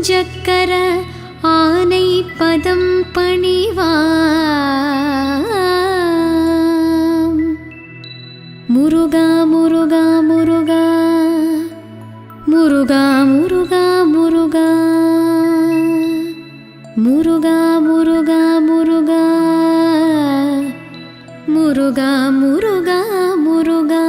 சக்கர ஆனை பதம் பணிவாம். முருகா முருகா முருகா முருகா முருகா முருகா முருகா முருகா முருகா முருகா முருகா முருகா.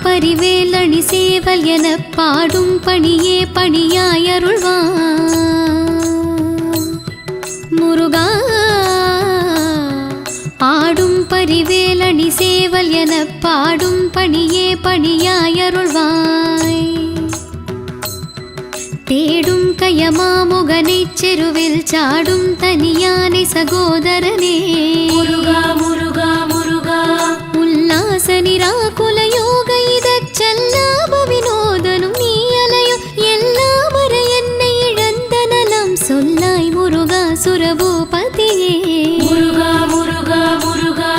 பரிவேலணி சேவல் என பாடும் பணியே பணியாயருள்வான். முருகா ஆடும் பரிவேலணி சேவல் என பாடும் பணியே பணியாயருள்வாய். தேடும் கயமாமுகனை செருவில் சாடும் தனியானை சகோதரனே முருகா முருகா முருகா. உல்லாச நிராகுல யோக இதச்சல்லாப வினோதனும் நீ அலையோ எல்லாமற என்னை இழந்த நலம் சொல்லாய் முருகா சுரபூபதியே. முருகா முருகா முருகா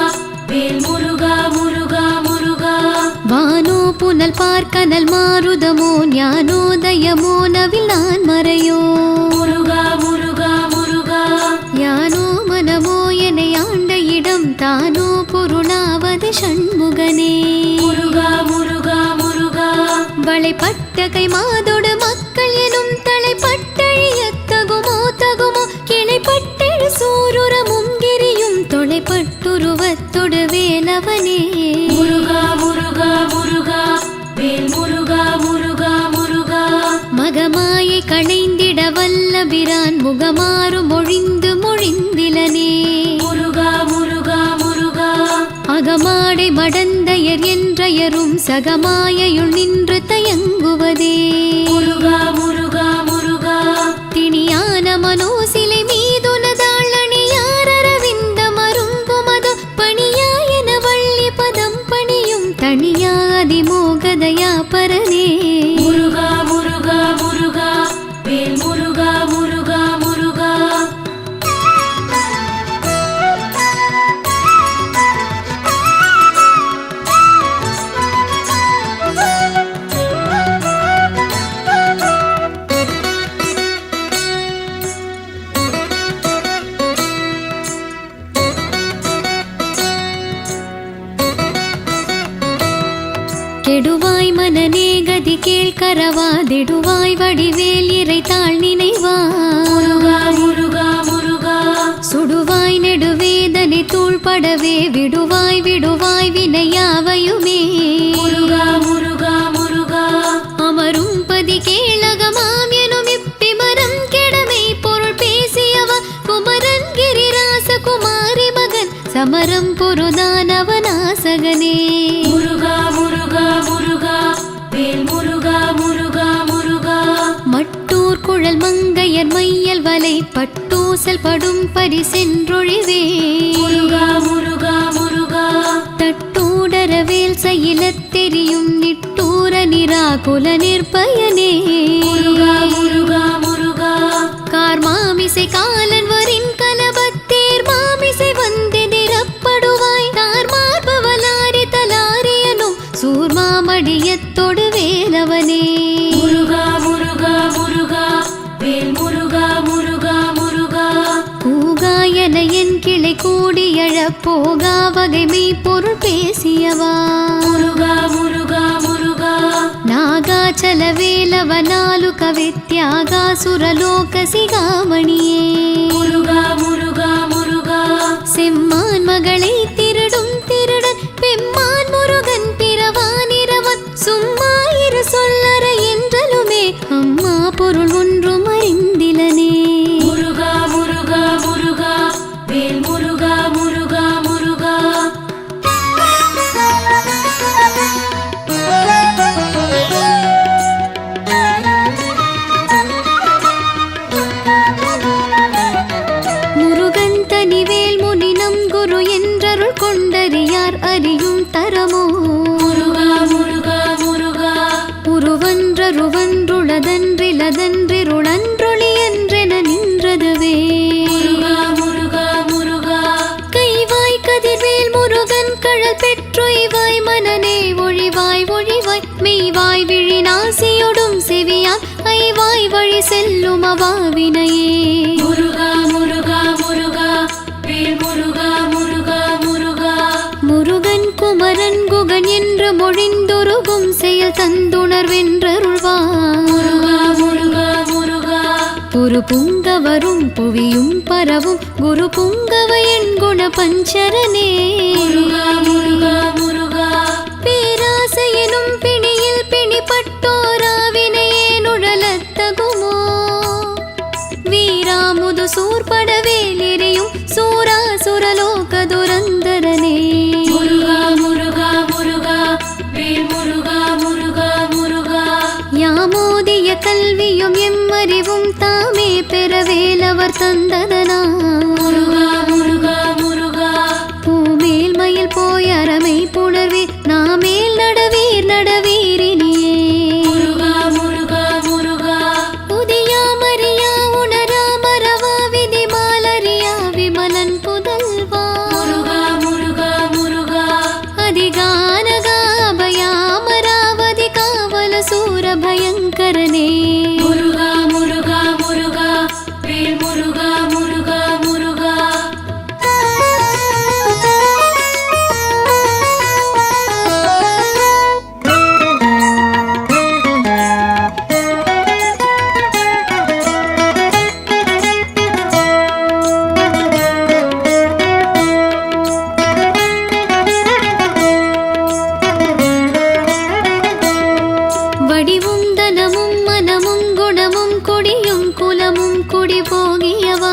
வேல் முருகா முருகா முருகா. வானோ புனல் பார்க்கனல் மாருதமோ ஞானோதயமோ நவில் நான் மறையோ முருகா முருகா முருகா. யானோ மனமோ என்னை ஆண்ட இடம் தானோ பொருளாவது ஷண்முகனே முருகா முருகா முருகா. வளைப்பட்ட கை மாதோடு மக்கள் எனும் தலைப்பட்டழியத்தகுமோ தகுமோ கிளைப்பட்டெழு சூருரமும் கிரியும் தொலைப்பட்டுருவத்தொடு வேலவனே முருகா முருகா முருகா வேல் முருகா முருகா முருகா. மகமாயை களைந்திட வல்லபிரான் முகமாறு மொழிந்து மொழிந்திலனே முருகா முருகா முருகா. அகமாடை மடந்தையர் என்றயரும் சகமாயையுள் நின்று தயங்குவதே முருகா முருகா முருகா. திணியான மனோசிலை மீதுனதாளணியாரவிந்த மரும்புமதோ பணியாயன வள்ளி பதம் பணியும் தனியாதி மோகதயா பரனே முருகா முருகா முருகா வேல் முருகா முருகா முருகா. கெடுவாய் மனநே கதி கேள்கரவாதிடுவாய் வடிவேல் இறைத்தாள் நினைவா முருகா முருகா முருகா. சுடுவாய் நெடுவேதனை தூள்படவே விடுவாய் விடுவாய் வினையாவையுமே முருகா முருகா முருகா. அமரும் பதி கேளகமாம் எனும் இப்பிமரம் கெடமை பொருள் பேசியவா குமரன் கிரிராச குமாரி மகன் சமரம் பொருதானவனாசகனே முருகா முருகா முருகா வேல் முருகா முருகா முருகா. மட்டூர் குழல் மங்கையர் மையல் வலை பட்டூசல் படும் பரிசென்றொழிவே முருகா முருகா முருகா. தட்டூடரவேல் செயலத் தெரியும் நிட்டூர நிராகுல நிற்பயனே முருகா முருகா முருகா. கார் மாமிசை காலன் வரின் கலபத்தேர் மாமிசை வந்தெதிரப்படுவாய் தார் மார்பவலாரி தலாரியனும் சூர்மாமடியத்தொடு வேலவனே முருகா முருகா முருகா வேல் முருகா முருகா முருகா. கூகாயன என் கிளை கூடியழ போகா வகைமை பொருள் பேசியவா முருகா முருகா முருகா. நாகாச்சல வேலவனாலு கவித்யாகாசுரலோக சிகாமணியே முருகா முருகா முருகா. செம்மான் மகளை திருடும் திருடன் பெம்மான் முருகன் பிறவானிரவன் சும்மா இரு சொல்லற என்றலுமே அம்மா பொருள் ஒன்றும் அறிந்திலனே முருகா முருகா முருகா வேல் முருகா முருகா முருகா. முருகன் தனிவேல் முனினம் குரு என்றரு வெல்லும் அவாவினையே. முருகா முருகா முருகா வேல் முருகா முருகா முருகா. முருகன் குமரன் குகன் என்று மொழிந்துருகும் செயல் தந்துணர்வென்றருள்வார். முருகா முருகா முருகா. ஒரு புங்கவரும் புவியும் பரவும் குரு புங்கவ என் குண பஞ்சரனே. முருகா முருகா முருகா. பேராசையெனும் பிணியில் பிணிப்பட்டோராவினையே நுழலத்தகுமோ. வீராமுது சூர்படவேலெறியும் சூராசுரலோக துரந்தரனே. முருகா முருகா முருகா வேல் முருகா முருகா முருகா. யாமோதிய கல்வியும் எம்மறிவும் தாமே பெறவேலவர் தந்ததனா. முருகா முருகா முருகா. பூமேல் மயில் போய் அறமை புணர்வே நாமேல் நடவீர் நடவீரினியே. முருகா முருகா முருகா. உதியாமறியா உணராமரவா விதிமாலறியா விமலன் புதல்வா. முருகா முருகா முருகா. அதிகானகாபயாமராவதி காவல சூர பயங்கரனே. முருகா முருகா முருகா வேல் முருகா முருகா முருகா. வடிவும் தனமும் மனமும் குணமும் கொடியும் குலமும் குடி போகியவா.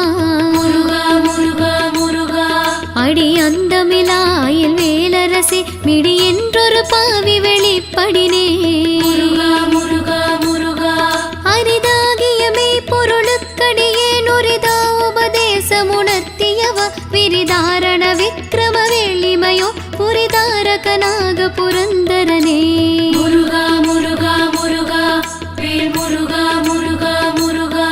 முருகா முருகா முருகா. அடி அந்தமிலாயில் வேலரசே மிடி என்றொரு பாவி வெளிப்படினே. முருகா முருகா முருகா. அரிதாகியமே பொருளுக்கடியே நுரிதா உபதேசமுணர்த்தியவ விரிதாரண விக்ரம வெள்ளிமையோ புரிதாரகனாக புரந்தரனே. முருகா முருகா முருகா வேல் முருகா முருகா முருகா.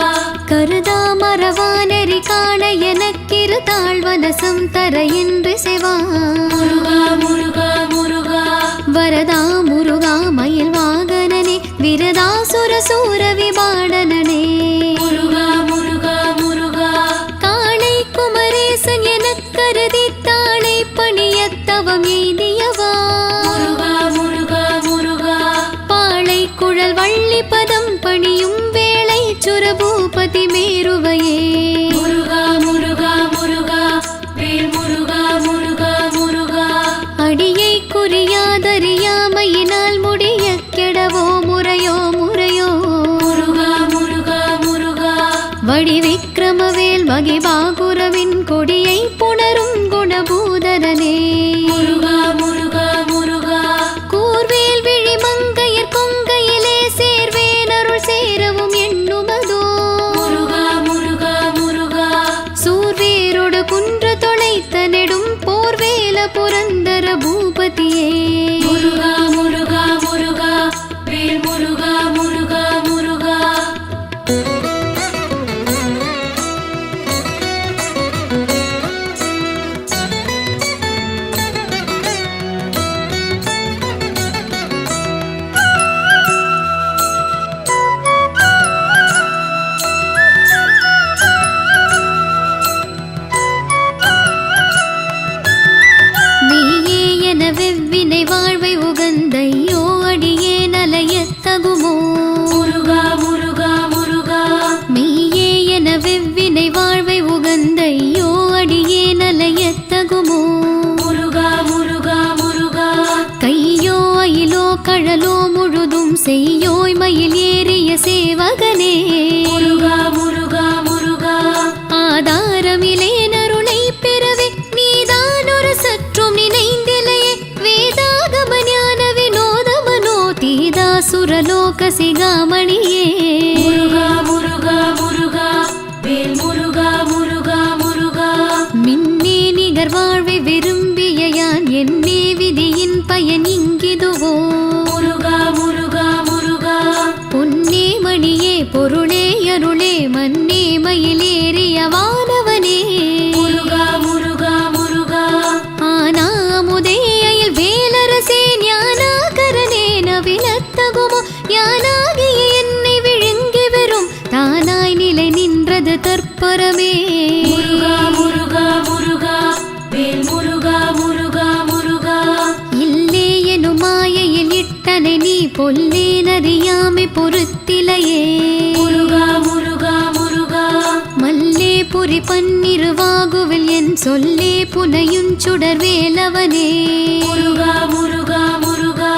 கருதா மரவானெறி காண எனக்கிரு தாழ்வனசம் தர என்று செவா. முருகா முருகா முருகா. வரதா முருகா மயில் வாகனனே விரதாசுர சூர விபாடனனே. முருகா முருகா முருகா. காணை குமரேசன் எனக் கருதி தாளை பணியத்தவம் எய்தியவா. முருகா முருகா முருகா. பாளை குழல் வள்ளி பதம் பணியும் வேளை சுரபூபதி மேருவையே. முருகா முருகா முருகா வேல் முருகா முருகா முருகா. அடியை குறியாதறியாமையினால் முடிய கெடவோ முறையோ முறையோ. முருகா முருகா முருகா. வடி விக்ரமவேல் மகிபாகுரவின் கொடியை புணரும் குணபூதரனே. முருகா முருகா முருகா. கூர்வேல் விழி மங்கையர் கொங்கையிலே சேர்வேனருள் சேரவும் எண்ணுமதோ. முருகா முருகா முருகா. சூர்வேரோடு குன்ற தொலைத்த நெடும் போர்வேல புரந்தர பூபதியே. முருகா முருகா முருகா வேல் முருகா முருகா முருகா. நீயே என வெவ்வினை வாழ்வை உகந்தையோ அடியே நலையத்தகுமோ. முருகா முருகா முருகா. நீயே என வெவ்வினை வாழ்வை உகந்தையோ அடியே நலையத்தகுமோ. முருகா முருகா முருகா. கையோ அயிலோ கழலோ முழுதும் செய்யோய் மயில் ஏறிய சேவகனே. முருகா முருகா முருகா. ஆதாரமிலே நருளை பெறவே நீதானொரு சற்றும் நினைந்திலையே. வேதாகம ஞான வினோத மனோ தீதாசுரலோக சிகாமணியே. முருகா முருகா முருகா வேல் முருகா முருகா முருகா. மின்னே நிகர் வாழ்வை விரும்பிய யான் என்னே விதியின் பயன் இங்கிதுவோ. முருகா முருகா முருகா. பொன்னே மணியே பொருளே அருளே மன்னே மயிலேறிய வானவனே. முருகா முருகா முருகா. ஆனாமுதே அயில் வேலரசே ஞானாகரனே நவிலத்தகுமோ. யானாகிய என்னை காப்பது தற்பரமே. முருகா முருகா முருகா வேல் முருகா முருகா முருகா. இல்லே எனும் மாயையில் இட்டனை நீ பொல்லேனறியாமை பொறுத்திலையே. முருகா முருகா முருகா மல்லே புரி பன்னிருவாகுவில் என் சொல்லே புனையுஞ் சுடர் வேலவனே. முருகா முருகா முருகா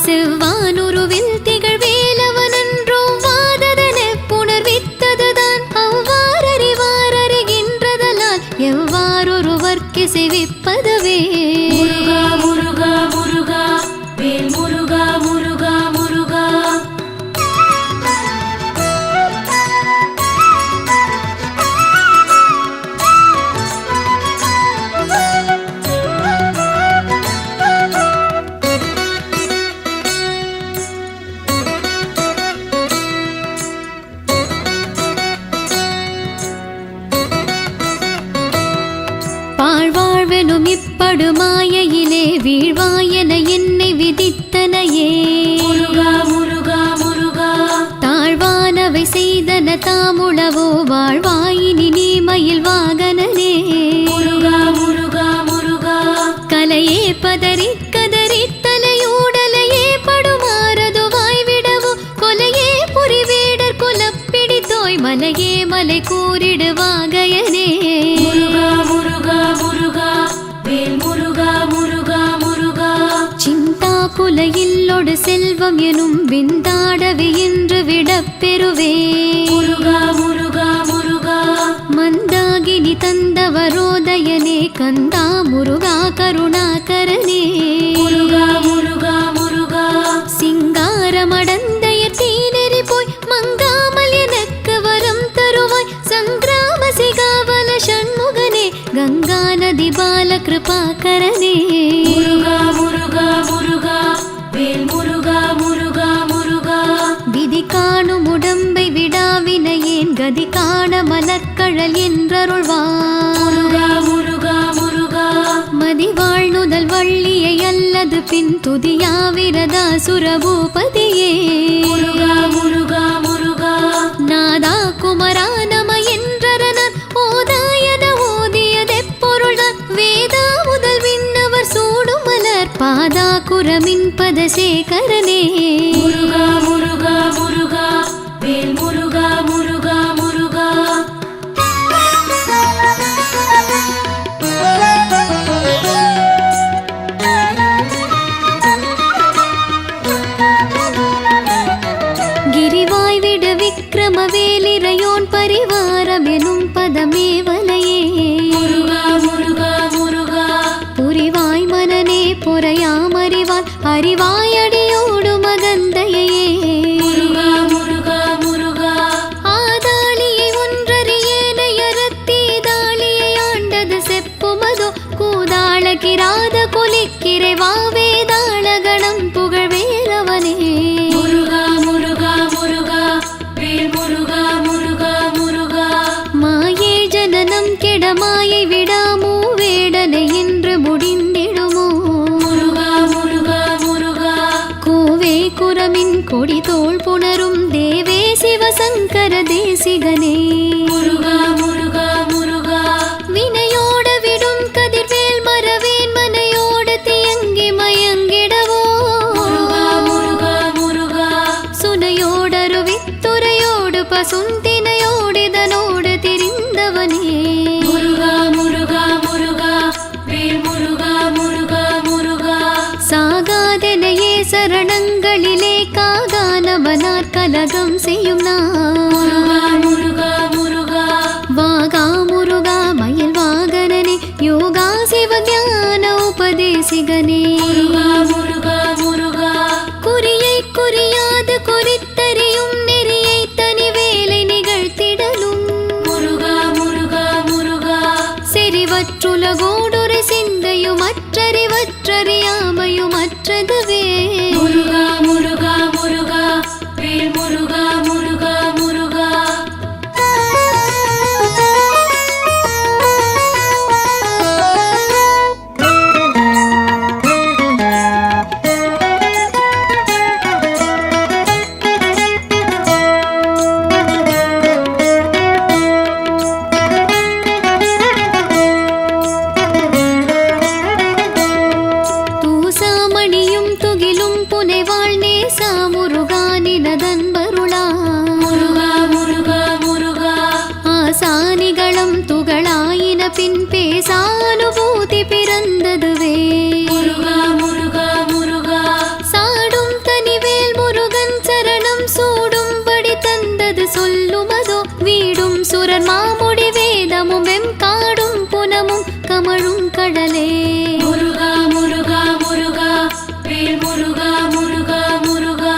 செவ்வானுருவில் திகழ் வேலவனன்றோ வாததன புணர்வித்ததுதான் அவ்வாறறிவாரறிகின்றதலால் எவ்வாறொருவர்க்கு செவிப்பதுவே. முருகா முருகா முருகா வேல் முருகா முருகா முருகா. பாழ்வாழ்வெனும் இப்படுமாயையிலே வீழ்வாயென என்னை விதித்தனையே. முருகா முருகா முருகா தாழ்வானவை செய்தன தாமுளவோ வாழ்வாயினி நீ மயில் வாகனனே. முருகா முருகா முருகா கலையே பதறி கதறி தலையூடலையே படுமாறதுவாய் விடவோ கொலையே புரிவேடர் குலப்பிடித்தோய் மலையே மலை கூறிடுவாகையனே. முருகா முருகா முருகா வேல் முருகா முருகா முருகா. சிந்தா குலையில்லொடு செல்வம் எனும் விந்தாடவி என்று விடப்பெறுவே. முருகா முருகா முருகா மந்தாகினி தந்தவரோதயனே கந்தா முருகா கருணாகரனே. முருகா முருகா முருகா சிங்காரமடந்தைய தீனெறி போய் மங்காமல் எனக்கு வரம் தருவாய் சங்கிராம சிகாவல ஷண்முகனே கங்கா நதி பால கிருபாகரனே. முருகா முருகா முருகா வேல் முருகா முருகா முருகா. விதி காணும் உடம்பை விடாவினையேன் கதி காண மலர்கழல் என்றருள்வார். முருகா முருகா முருகா மதி வாழ்நுதல் வள்ளியை அல்லது பின் துதியாவிரதா சுரபூபதியே. முருகா முருகா முருகா நாதா குமரா நம என்றரனர் ஓதாயன ஓதியதெப்பொருள்தான் வேதா முதல் விண்ணவர் சூடும் மலர் பாதா குரமின் பதசேகரனே. முருகா முருகா முருகா வேல் முருகா முருகா முருகா. கிரிவாய் விடு விக்ரம வேலிரையோன் பரிவாரம் எனும் பதமேவலையே. முருகா முருகா முருகா புரிவாய் மனனே பொறையாமறிவான் அறிவாயடியோடு மகந்தையே. முருகா முருகா முருகா ஆதாளியை ஒன்றறியேனை அறத்தீதாளியை ஆண்டது செப்புமதோ கூதாள கிராத கொலிக்கிரை வாவேதாள கணம் புகழ் வேலவனே. முருகா முருகா முருகா வேல் முருகா முருகா முருகா. மாயே ஜனனம் கெட மாயை விடாமோ வேடனை என்று முடிந்திடுமோ. முருகா முருகா முருகா கோவே குரமின் கொடி தோள் புணரும் தேவே சிவசங்கர தேசிகனே. முருகா முருகா முருகா வினையோட விடும் கதிர்வேல் மரவேன் மனையோடு தியங்கி மயங்கிடவோ. முருகா முருகா முருகா சுனையோடருவித்துறையோடு பசுந்தினையோடிதனோடு திரிந்தவனே. முருகா முருகா முருகா வேல் முருகா முருகா முருகா. சாகாதெனையே சரணங்களிலே காகானவனார் கலகம் செய்யும் முருகா நான் முருகா முருகா வாகா முருகா மயில் வாகனனே யோகா சிவஞான உபதேசிகனே. முருகா முருகா முருகா குறியை குறியாது குறித்தறியும் நெறியை தனி வேலை நிகழ்த்திடலும். முருகா முருகா முருகா செறிவற்றுலகோடொரு சிந்தையும் அற்றறிவற்றறியாமையும் அற்றதுவே. முருகா முருகா முருகா வேல் முருகா முருகா முருகா. பின் பேசானுபூதி பிறந்ததுவே. முருகா முருகா முருகா சாடும் தனிவேல் முருகன் சரணம் சூடும்படி தந்தது சொல்லுமதோ. வீடும் சுரர் மாமுடி வேதமும் காடும் புனமும் கமழும் கடலே. முருகா முருகா முருகா வேல் முருகா முருகா முருகா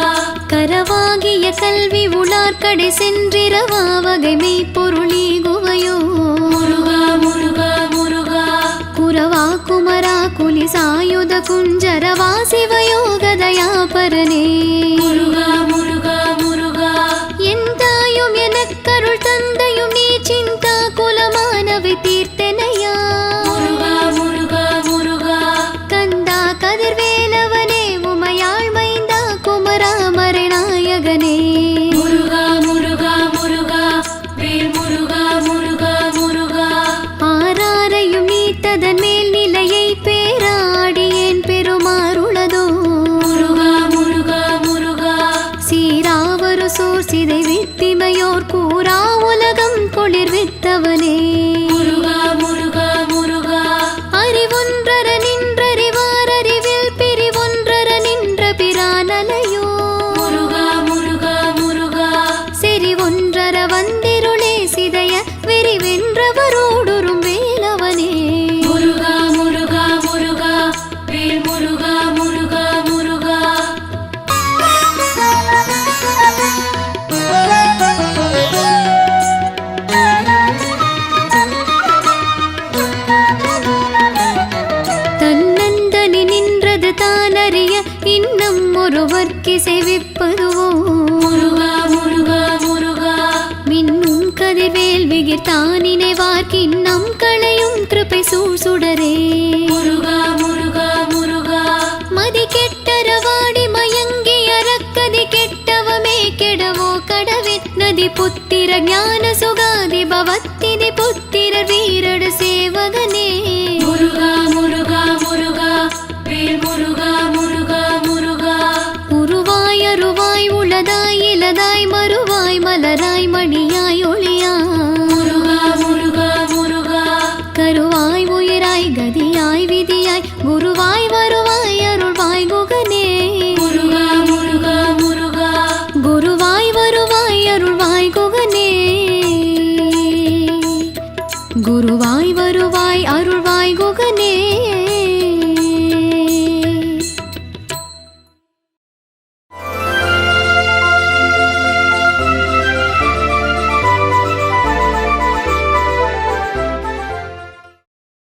கரவாகிய கல்வி உளார்கடை சென்றிரவா வகை மெய்ப்பொருளி குவையோ. முருகா முருகா முருகா குரவா குமரா குலி சாயுத குஞ்சரவா சிவயோகதயா பரனே. முருகா முருகா முருகா என் தாயும் எனக்கருள் தந்தையும் நீ சிந்தா குலமானவை தீர்த்தனையா. முருகா முருகா முருகா கந்தா கதிர்வேலவனே உமையாள் மைந்தா குமரா மறைநாயகனே. முருகா முருகா முருகா வேல் முருகா முருகா முருகா ஆராரையும் நீத்ததன் மேல் நிலையை பேராடியேன் பெருமாறுளதோ. முருகா முருகா முருகா சீராவரு சோர் சிதை வித்திமையோர் கூறா உலகம் குளிர்வித்தவனே. முருகா முருகா முருகா அறிவொன்றர நின்றறிவார் அறிவில் பிரிவொன்றர நின்ற பிரானலையோ. முருகா முருகா முருகா செறிவொன்றர வந்திருளே சிதைய வெறிவென்றவரோடுறும் வேலவனே. முருகா முருகா முருகா வேல் முருகா முருகா முருகா தன்னந்தனி நின்றது தானறிய இன்னும் ஒருவர்க்கு செவிப்பதுவோ. முருகா முருகா முருகா மின்னும் கதிர்வேல் விகிர்தான் நினைவார்க்கின்னம் களையும் கிருபை சூழ்சுடரே. முருகா முருகா முருகா மதி கெட்டரவாடி மயங்கி அறக்கதி கெட்டவமே கெடவோ கடவின் நதி புத்திர ஞான சுகாதி பவத்திதி புத்திரர் வீரடு சேவகனே. முருகா முருகா முருகா வேல் முருகா முருகா முருகா உருவாய் அருவாய் உளதாய் இலதாய் மறுவாய் மலராய் மணியாய் ஒளியாய். முருகா முருகா முருகா கருவாய் உயிராய் கதியாய் விதியாய் குருவாய் வருவாய் அருள்வாய் குகனே. முருகா முருகா முருகா குருவாய் வருவாய் அருள்வாய் குகனே. குருவாய் வருவாய் அருள்வாய் குகனே.